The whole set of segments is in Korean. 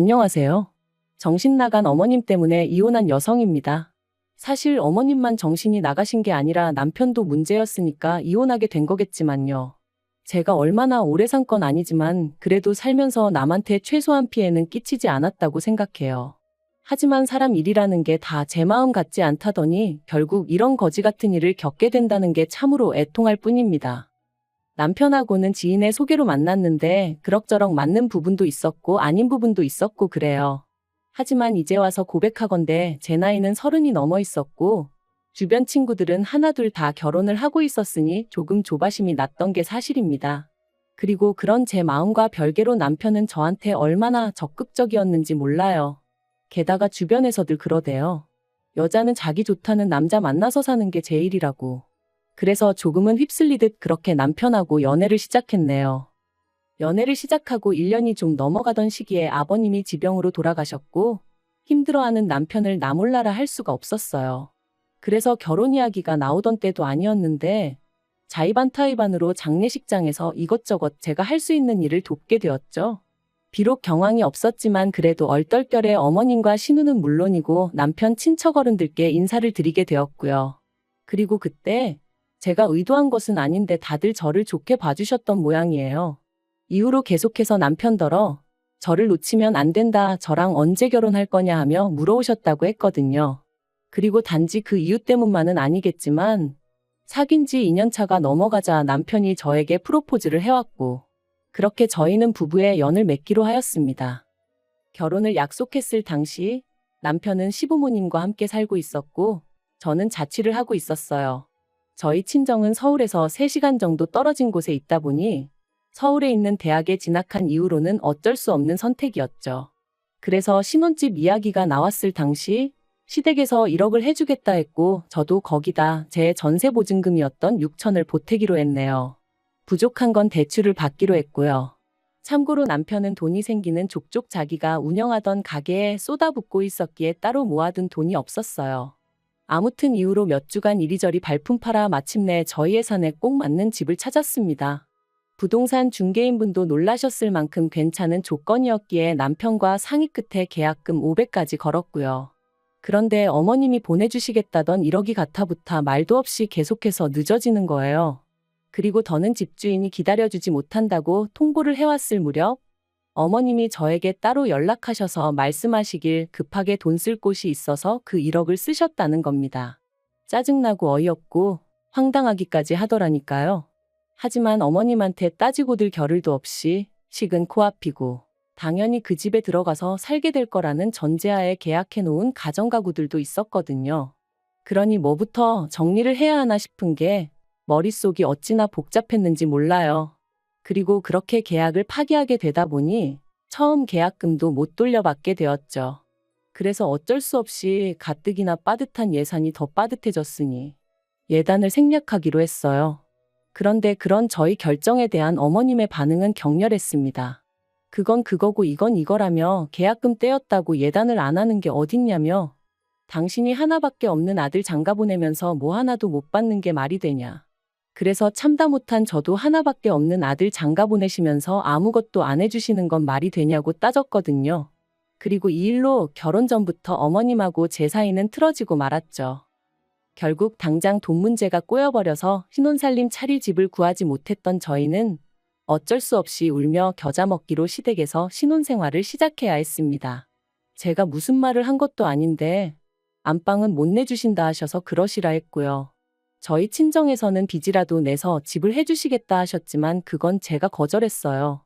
안녕하세요. 정신 나간 어머님 때문에 이혼한 여성입니다. 사실 어머님만 정신이 나가신 게 아니라 남편도 문제였으니까 이혼하게 된 거겠지만요. 제가 얼마나 오래 산 건 아니지만 그래도 살면서 남한테 최소한 피해는 끼치지 않았다고 생각해요. 하지만 사람 일이라는 게 다 제 마음 같지 않다더니 결국 이런 거지 같은 일을 겪게 된다는 게 참으로 애통할 뿐입니다. 남편하고는 지인의 소개로 만났는데 그럭저럭 맞는 부분도 있었고 아닌 부분도 있었고 그래요. 하지만 이제 와서 고백하건대 제 나이는 30이 넘어 있었고 주변 친구들은 하나둘 다 결혼을 하고 있었으니 조금 조바심이 났던 게 사실입니다. 그리고 그런 제 마음과 별개로 남편은 저한테 얼마나 적극적이었는지 몰라요. 게다가 주변에서들 그러대요. 여자는 자기 좋다는 남자 만나서 사는 게 제일이라고. 그래서 조금은 휩쓸리듯 그렇게 남편하고 연애를 시작했네요. 연애를 시작하고 1년이 좀 넘어가던 시기에 아버님이 지병으로 돌아가셨고 힘들어하는 남편을 나 몰라라 할 수가 없었어요. 그래서 결혼 이야기가 나오던 때도 아니었는데 자의반타의반으로 장례식장에서 이것저것 제가 할 수 있는 일을 돕게 되었죠. 비록 경황이 없었지만 그래도 얼떨결에 어머님과 신우는 물론이고 남편 친척 어른들께 인사를 드리게 되었고요. 그리고 그때 제가 의도한 것은 아닌데 다들 저를 좋게 봐주셨던 모양이에요. 이후로 계속해서 남편더러 저를 놓치면 안 된다, 저랑 언제 결혼할 거냐 하며 물어오셨다고 했거든요. 그리고 단지 그 이유 때문만은 아니겠지만 사귄 지 2년 차가 넘어가자 남편이 저에게 프로포즈를 해왔고 그렇게 저희는 부부의 연을 맺기로 하였습니다. 결혼을 약속했을 당시 남편은 시부모님과 함께 살고 있었고 저는 자취를 하고 있었어요. 저희 친정은 서울에서 3시간 정도 떨어진 곳에 있다 보니 서울에 있는 대학에 진학한 이후로는 어쩔 수 없는 선택이었죠. 그래서 신혼집 이야기가 나왔을 당시 시댁에서 1억을 해주겠다 했고 저도 거기다 제 전세 보증금이었던 6천을 보태기로 했네요. 부족한 건 대출을 받기로 했고요. 참고로 남편은 돈이 생기는 족족 자기가 운영하던 가게에 쏟아붓고 있었기에 따로 모아둔 돈이 없었어요. 아무튼 이후로 몇 주간 이리저리 발품 팔아 마침내 저희 예산에 꼭 맞는 집을 찾았습니다. 부동산 중개인분도 놀라셨을 만큼 괜찮은 조건이었기에 남편과 상의 끝에 계약금 500까지 걸었고요. 그런데 어머님이 보내주시겠다던 1억이 가타부타 말도 없이 계속해서 늦어지는 거예요. 그리고 더는 집주인이 기다려주지 못한다고 통보를 해왔을 무렵 어머님이 저에게 따로 연락하셔서 말씀하시길 급하게 돈 쓸 곳이 있어서 그 1억을 쓰셨다는 겁니다. 짜증나고 어이없고 황당하기까지 하더라니까요. 하지만 어머님한테 따지고들 겨를도 없이 식은 코앞이고 당연히 그 집에 들어가서 살게 될 거라는 전제하에 계약해놓은 가정가구들도 있었거든요. 그러니 뭐부터 정리를 해야 하나 싶은 게 머릿속이 어찌나 복잡했는지 몰라요. 그리고 그렇게 계약을 파기하게 되다 보니 처음 계약금도 못 돌려받게 되었죠. 그래서 어쩔 수 없이 가뜩이나 빠듯한 예산이 더 빠듯해졌으니 예단을 생략하기로 했어요. 그런데 그런 저희 결정에 대한 어머님의 반응은 격렬했습니다. 그건 그거고 이건 이거라며 계약금 떼였다고 예단을 안 하는 게 어딨냐며 당신이 하나밖에 없는 아들 장가 보내면서 뭐 하나도 못 받는 게 말이 되냐. 그래서 참다 못한 저도 하나밖에 없는 아들 장가 보내시면서 아무것도 안 해주시는 건 말이 되냐고 따졌거든요. 그리고 이 일로 결혼 전부터 어머님하고 제 사이는 틀어지고 말았죠. 결국 당장 돈 문제가 꼬여버려서 신혼살림 차릴 집을 구하지 못했던 저희는 어쩔 수 없이 울며 겨자 먹기로 시댁에서 신혼생활을 시작해야 했습니다. 제가 무슨 말을 한 것도 아닌데 안방은 못 내주신다 하셔서 그러시라 했고요. 저희 친정에서는 빚이라도 내서 집을 해주시겠다 하셨지만 그건 제가 거절했어요.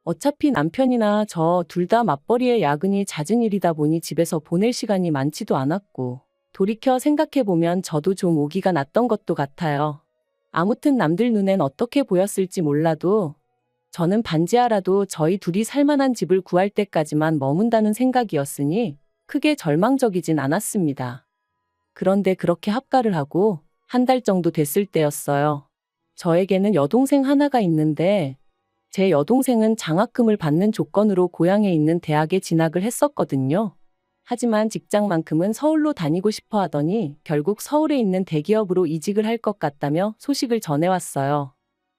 어차피 남편이나 저 둘 다 맞벌이에 야근이 잦은 일이다 보니 집에서 보낼 시간이 많지도 않았고 돌이켜 생각해보면 저도 좀 오기가 났던 것도 같아요. 아무튼 남들 눈엔 어떻게 보였을지 몰라도 저는 반지하라도 저희 둘이 살만한 집을 구할 때까지만 머문다는 생각이었으니 크게 절망적이진 않았습니다. 그런데 그렇게 합가를 하고 한 달 정도 됐을 때였어요. 저에게는 여동생 하나가 있는데 제 여동생은 장학금을 받는 조건으로 고향에 있는 대학에 진학을 했었거든요. 하지만 직장만큼은 서울로 다니고 싶어 하더니 결국 서울에 있는 대기업으로 이직을 할 것 같다며 소식을 전해왔어요.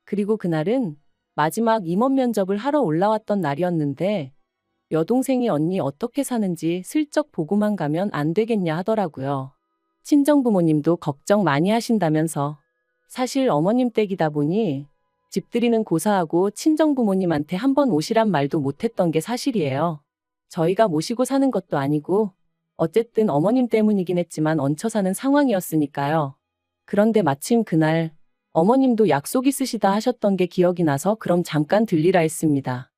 그리고 그날은 마지막 임원 면접을 하러 올라왔던 날이었는데 여동생이 언니 어떻게 사는지 슬쩍 보고만 가면 안 되겠냐 하더라고요. 친정부모님도 걱정 많이 하신다면서. 사실 어머님 댁이다 보니 집들이는 고사하고 친정부모님한테 한번 오시란 말도 못했던 게 사실이에요. 저희가 모시고 사는 것도 아니고 어쨌든 어머님 때문이긴 했지만 얹혀 사는 상황이었으니까요. 그런데 마침 그날 어머님도 약속 있으시다 하셨던 게 기억이 나서 그럼 잠깐 들리라 했습니다.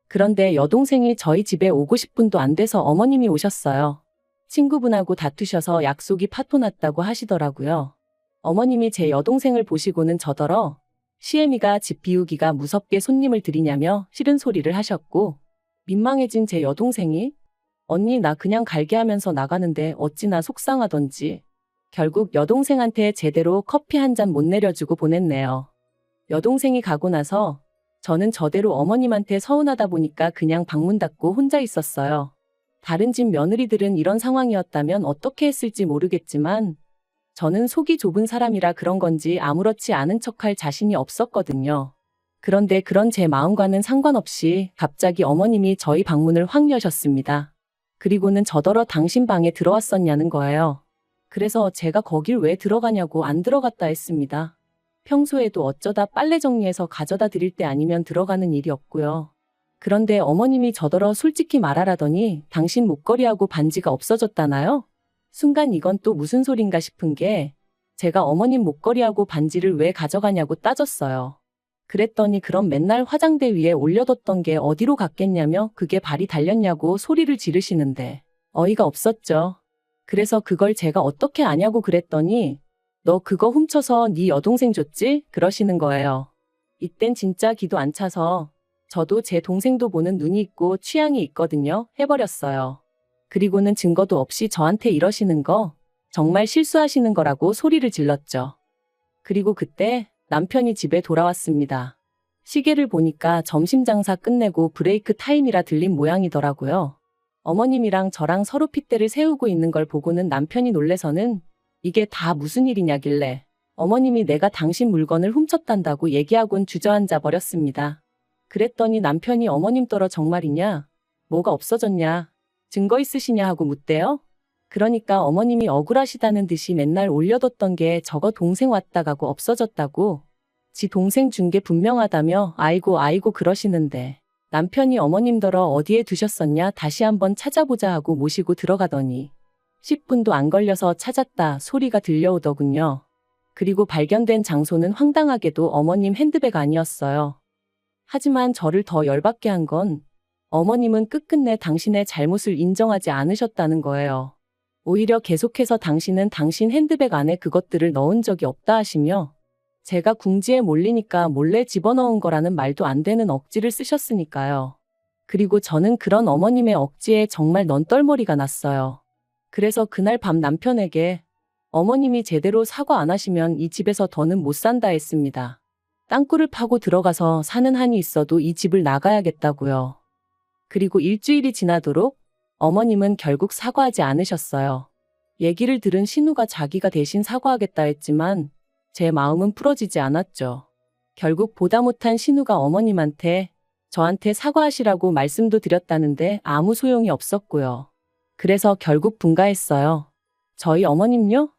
그런데 여동생이 저희 집에 오고 10분도 안 돼서 어머님이 오셨어요. 친구분하고 다투셔서 약속이 파토났다고 하시더라고요. 어머님이 제 여동생을 보시고는 저더러 시애미가 집 비우기가 무섭게 손님을 들이냐며 싫은 소리를 하셨고, 민망해진 제 여동생이 언니 나 그냥 갈게 하면서 나가는데 어찌나 속상하던지 결국 여동생한테 제대로 커피 한 잔 못 내려주고 보냈네요. 여동생이 가고 나서 저는 저대로 어머님한테 서운하다 보니까 그냥 방문 닫고 혼자 있었어요. 다른 집 며느리들은 이런 상황이었다면 어떻게 했을지 모르겠지만 저는 속이 좁은 사람이라 그런 건지 아무렇지 않은 척할 자신이 없었거든요. 그런데 그런 제 마음과는 상관없이 갑자기 어머님이 저희 방문을 확 여셨습니다. 그리고는 저더러 당신 방에 들어왔었냐는 거예요. 그래서 제가 거길 왜 들어가냐고 안 들어갔다 했습니다. 평소에도 어쩌다 빨래 정리해서 가져다 드릴 때 아니면 들어가는 일이 없고요. 그런데 어머님이 저더러 솔직히 말하라더니 당신 목걸이하고 반지가 없어졌다나요? 순간 이건 또 무슨 소린가 싶은 게 제가 어머님 목걸이하고 반지를 왜 가져가냐고 따졌어요. 그랬더니 그럼 맨날 화장대 위에 올려뒀던 게 어디로 갔겠냐며 그게 발이 달렸냐고 소리를 지르시는데 어이가 없었죠. 그래서 그걸 제가 어떻게 아냐고 그랬더니 너 그거 훔쳐서 네 여동생 줬지? 그러시는 거예요. 이땐 진짜 기도 안 차서 저도 제 동생도 보는 눈이 있고 취향이 있거든요. 해버렸어요. 그리고는 증거도 없이 저한테 이러시는 거 정말 실수하시는 거라고 소리를 질렀죠. 그리고 그때 남편이 집에 돌아왔습니다. 시계를 보니까 점심 장사 끝내고 브레이크 타임이라 들린 모양이더라고요. 어머님이랑 저랑 서로 핏대를 세우고 있는 걸 보고는 남편이 놀래서는 이게 다 무슨 일이냐길래 어머님이 내가 당신 물건을 훔쳤단다고 얘기하곤 주저앉아 버렸습니다. 그랬더니 남편이 어머님 떨어 정말이냐? 뭐가 없어졌냐? 증거 있으시냐 하고 묻대요. 그러니까 어머님이 억울하시다는 듯이 맨날 올려뒀던 게 저거 동생 왔다 가고 없어졌다고. 지 동생 준 게 분명하다며 아이고 그러시는데 남편이 어머님더러 어디에 두셨었냐 다시 한번 찾아보자 하고 모시고 들어가더니 10분도 안 걸려서 찾았다 소리가 들려오더군요. 그리고 발견된 장소는 황당하게도 어머님 핸드백 아니었어요. 하지만 저를 더 열받게 한 건 어머님은 끝끝내 당신의 잘못을 인정하지 않으셨다는 거예요. 오히려 계속해서 당신은 당신 핸드백 안에 그것들을 넣은 적이 없다 하시며 제가 궁지에 몰리니까 몰래 집어넣은 거라는 말도 안 되는 억지를 쓰셨으니까요. 그리고 저는 그런 어머님의 억지에 정말 넌떨머리가 났어요. 그래서 그날 밤 남편에게 어머님이 제대로 사과 안 하시면 이 집에서 더는 못 산다 했습니다. 땅굴을 파고 들어가서 사는 한이 있어도 이 집을 나가야겠다고요. 그리고 일주일이 지나도록 어머님은 결국 사과하지 않으셨어요. 얘기를 들은 신우가 자기가 대신 사과하겠다 했지만 제 마음은 풀어지지 않았죠. 결국 보다 못한 신우가 어머님한테 저한테 사과하시라고 말씀도 드렸다는데 아무 소용이 없었고요. 그래서 결국 분가했어요. 저희 어머님요?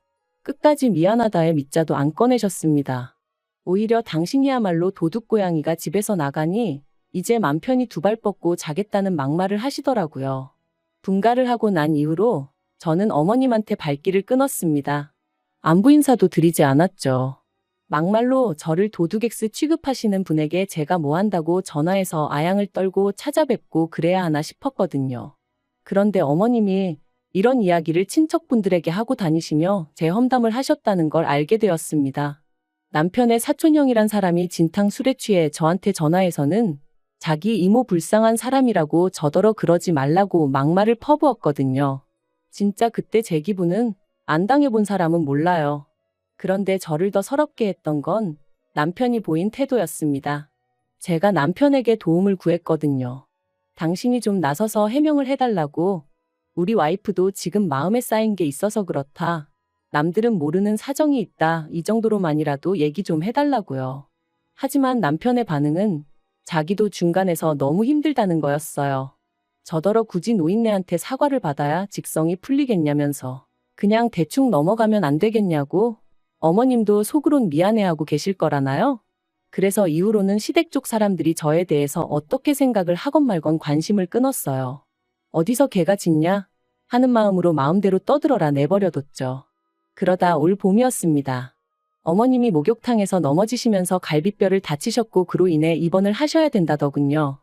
끝까지 미안하다의 밑자도 안 꺼내셨습니다. 오히려 당신이야말로 도둑고양이가 집에서 나가니 이제 맘 편히 두 발 뻗고 자겠다는 막말을 하시더라고요. 분가를 하고 난 이후로 저는 어머님한테 발길을 끊었습니다. 안부 인사도 드리지 않았죠. 막말로 저를 도둑엑스 취급하시는 분에게 제가 뭐 한다고 전화해서 아양을 떨고 찾아뵙고 그래야 하나 싶었거든요. 그런데 어머님이 이런 이야기를 친척분들에게 하고 다니시며 제 험담을 하셨다는 걸 알게 되었습니다. 남편의 사촌형이란 사람이 진탕 술에 취해 저한테 전화해서는 자기 이모 불쌍한 사람이라고 저더러 그러지 말라고 막말을 퍼부었거든요. 진짜 그때 제 기분은 안 당해본 사람은 몰라요. 그런데 저를 더 서럽게 했던 건 남편이 보인 태도였습니다. 제가 남편에게 도움을 구했거든요. 당신이 좀 나서서 해명을 해달라고. 우리 와이프도 지금 마음에 쌓인 게 있어서 그렇다. 남들은 모르는 사정이 있다. 이 정도로만이라도 얘기 좀 해달라고요. 하지만 남편의 반응은 자기도 중간에서 너무 힘들다는 거였어요. 저더러 굳이 노인네한테 사과를 받아야 직성이 풀리겠냐면서 그냥 대충 넘어가면 안 되겠냐고. 어머님도 속으론 미안해하고 계실 거라나요? 그래서 이후로는 시댁 쪽 사람들이 저에 대해서 어떻게 생각을 하건 말건 관심을 끊었어요. 어디서 개가 짖냐? 하는 마음으로 마음대로 떠들어라 내버려뒀죠. 그러다 올 봄이었습니다. 어머님이 목욕탕에서 넘어지시면서 갈비뼈를 다치셨고 그로 인해 입원을 하셔야 된다더군요.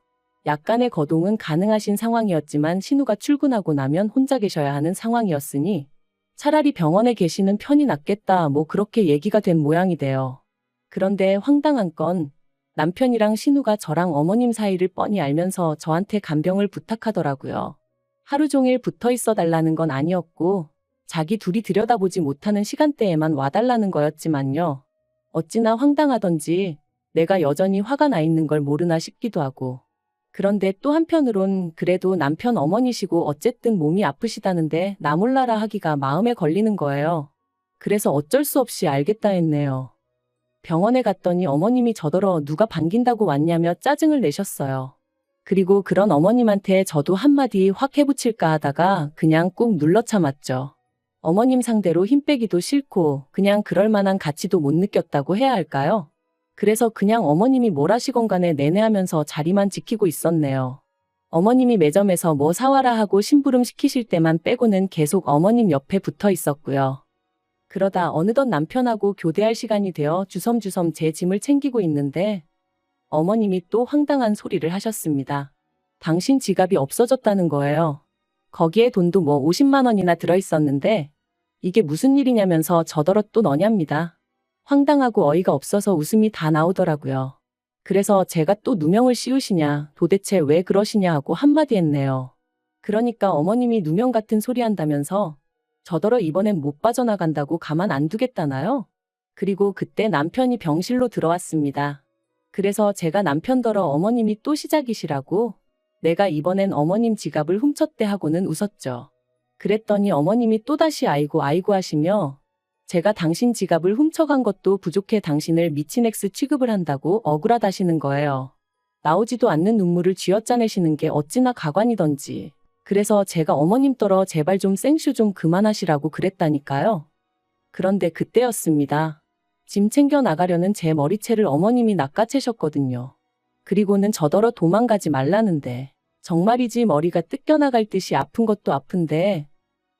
약간의 거동은 가능하신 상황이었지만 신우가 출근하고 나면 혼자 계셔야 하는 상황이었으니 차라리 병원에 계시는 편이 낫겠다 뭐 그렇게 얘기가 된 모양이 돼요. 그런데 황당한 건 남편이랑 신우가 저랑 어머님 사이를 뻔히 알면서 저한테 간병을 부탁하더라고요. 하루 종일 붙어 있어 달라는 건 아니었고 자기 둘이 들여다보지 못하는 시간대에만 와달라는 거였지만요. 어찌나 황당하던지 내가 여전히 화가 나 있는 걸 모르나 싶기도 하고. 그런데 또 한편으론 그래도 남편 어머니시고 어쨌든 몸이 아프시다는데 나 몰라라 하기가 마음에 걸리는 거예요. 그래서 어쩔 수 없이 알겠다 했네요. 병원에 갔더니 어머님이 저더러 누가 반긴다고 왔냐며 짜증을 내셨어요. 그리고 그런 어머님한테 저도 한마디 확 해붙일까 하다가 그냥 꾹 눌러 참았죠. 어머님 상대로 힘 빼기도 싫고 그냥 그럴 만한 가치도 못 느꼈다고 해야 할까요? 그래서 그냥 어머님이 뭘 하시건 간에 내내하면서 자리만 지키고 있었네요. 어머님이 매점에서 뭐 사와라 하고 심부름 시키실 때만 빼고는 계속 어머님 옆에 붙어 있었고요. 그러다 어느덧 남편하고 교대할 시간이 되어 주섬주섬 제 짐을 챙기고 있는데 어머님이 또 황당한 소리를 하셨습니다. 당신 지갑이 없어졌다는 거예요. 거기에 돈도 뭐 50만 원이나 들어있었는데 이게 무슨 일이냐면서 저더러 또 너냐입니다. 황당하고 어이가 없어서 웃음이 다 나오더라고요. 그래서 제가 또 누명을 씌우시냐, 도대체 왜 그러시냐 하고 한마디 했네요. 그러니까 어머님이 누명 같은 소리 한다면서 저더러 이번엔 못 빠져나간다고 가만 안 두겠다나요? 그리고 그때 남편이 병실로 들어왔습니다. 그래서 제가 남편더러 어머님이 또 시작이시라고 내가 이번엔 어머님 지갑을 훔쳤대 하고는 웃었죠. 그랬더니 어머님이 또다시 아이고 아이고 하시며 제가 당신 지갑을 훔쳐간 것도 부족해 당신을 미친 X 취급을 한다고 억울하다시는 거예요. 나오지도 않는 눈물을 쥐어짜내시는 게 어찌나 가관이던지. 그래서 제가 어머님 떨어 제발 좀 생쇼 좀 그만하시라고 그랬다니까요. 그런데 그때였습니다. 짐 챙겨 나가려는 제 머리채를 어머님이 낚아채셨거든요. 그리고는 저더러 도망가지 말라는데 정말이지 머리가 뜯겨나갈 듯이 아픈 것도 아픈데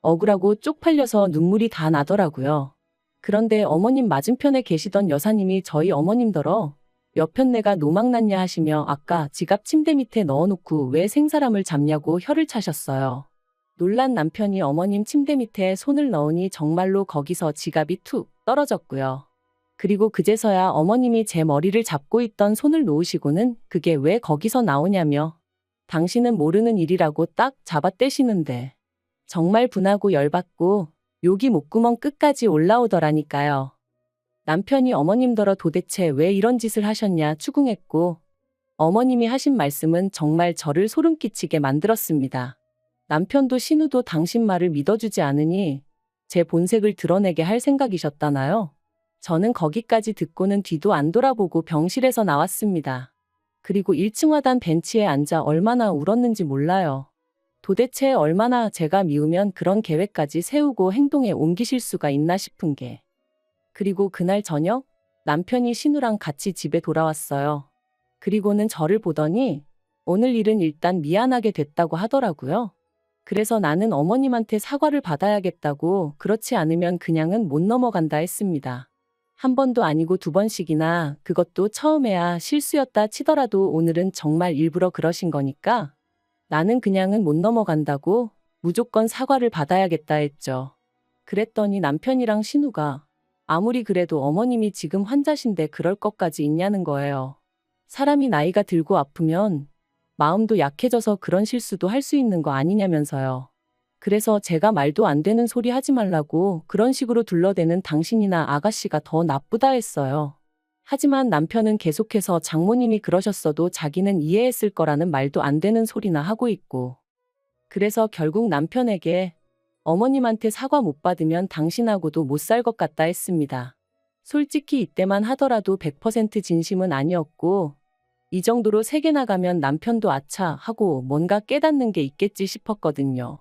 억울하고 쪽팔려서 눈물이 다 나더라고요. 그런데 어머님 맞은편에 계시던 여사님이 저희 어머님더러 몇 편 내가 노망났냐 하시며 아까 지갑 침대 밑에 넣어놓고 왜 생사람을 잡냐고 혀를 차셨어요. 놀란 남편이 어머님 침대 밑에 손을 넣으니 정말로 거기서 지갑이 툭 떨어졌고요. 그리고 그제서야 어머님이 제 머리를 잡고 있던 손을 놓으시고는 그게 왜 거기서 나오냐며 당신은 모르는 일이라고 딱 잡아떼시는데 정말 분하고 열받고 욕이 목구멍 끝까지 올라오더라니까요. 남편이 어머님더러 도대체 왜 이런 짓을 하셨냐 추궁했고 어머님이 하신 말씀은 정말 저를 소름 끼치게 만들었습니다. 남편도 신우도 당신 말을 믿어주지 않으니 제 본색을 드러내게 할 생각이셨다나요? 저는 거기까지 듣고는 뒤도 안 돌아보고 병실에서 나왔습니다. 그리고 1층 하단 벤치에 앉아 얼마나 울었는지 몰라요. 도대체 얼마나 제가 미우면 그런 계획까지 세우고 행동에 옮기실 수가 있나 싶은 게. 그리고 그날 저녁 남편이 신우랑 같이 집에 돌아왔어요. 그리고는 저를 보더니 오늘 일은 일단 미안하게 됐다고 하더라고요. 그래서 나는 어머님한테 사과를 받아야겠다고 그렇지 않으면 그냥은 못 넘어간다 했습니다. 한 번도 아니고 두 번씩이나 그것도 처음에야 실수였다 치더라도 오늘은 정말 일부러 그러신 거니까 나는 그냥은 못 넘어간다고 무조건 사과를 받아야겠다 했죠. 그랬더니 남편이랑 신우가 아무리 그래도 어머님이 지금 환자신데 그럴 것까지 있냐는 거예요. 사람이 나이가 들고 아프면 마음도 약해져서 그런 실수도 할 수 있는 거 아니냐면서요. 그래서 제가 말도 안 되는 소리 하지 말라고 그런 식으로 둘러대는 당신이나 아가씨가 더 나쁘다 했어요. 하지만 남편은 계속해서 장모님이 그러셨어도 자기는 이해했을 거라는 말도 안 되는 소리나 하고 있고. 그래서 결국 남편에게 어머님한테 사과 못 받으면 당신하고도 못 살 것 같다 했습니다. 솔직히 이때만 하더라도 100% 진심은 아니었고 이 정도로 세게 나가면 남편도 아차 하고 뭔가 깨닫는 게 있겠지 싶었거든요.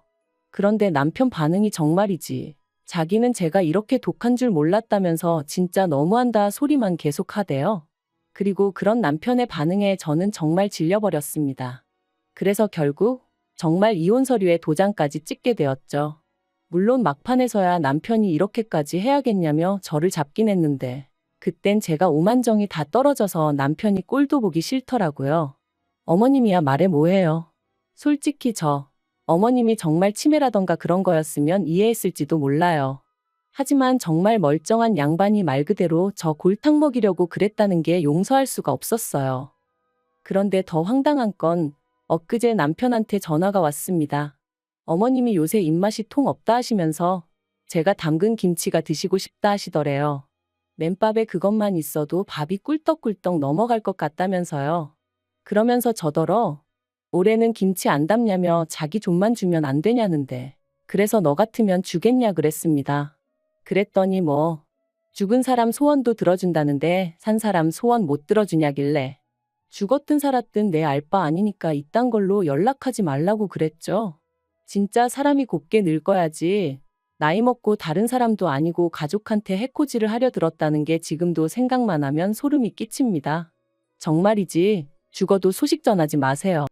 그런데 남편 반응이 정말이지. 자기는 제가 이렇게 독한 줄 몰랐다면서 진짜 너무한다 소리만 계속 하대요. 그리고 그런 남편의 반응에 저는 정말 질려버렸습니다. 그래서 결국 정말 이혼 서류에 도장까지 찍게 되었죠. 물론 막판에서야 남편이 이렇게까지 해야겠냐며 저를 잡긴 했는데 그땐 제가 오만정이 다 떨어져서 남편이 꼴도 보기 싫더라고요. 어머님이야 말해 뭐해요. 솔직히 어머님이 정말 치매라던가 그런 거였으면 이해했을지도 몰라요. 하지만 정말 멀쩡한 양반이 말 그대로 저 골탕 먹이려고 그랬다는 게 용서할 수가 없었어요. 그런데 더 황당한 건 엊그제 남편한테 전화가 왔습니다. 어머님이 요새 입맛이 통 없다 하시면서 제가 담근 김치가 드시고 싶다 하시더래요. 맨밥에 그것만 있어도 밥이 꿀떡꿀떡 넘어갈 것 같다면서요. 그러면서 저더러 올해는 김치 안 담냐며 자기 좀만 주면 안 되냐는데 그래서 너 같으면 주겠냐 그랬습니다. 그랬더니 죽은 사람 소원도 들어준다는데 산 사람 소원 못 들어주냐길래 죽었든 살았든 내 알 바 아니니까 이딴 걸로 연락하지 말라고 그랬죠. 진짜 사람이 곱게 늙어야지. 나이 먹고 다른 사람도 아니고 가족한테 해코지를 하려 들었다는 게 지금도 생각만 하면 소름이 끼칩니다. 정말이지. 죽어도 소식 전하지 마세요.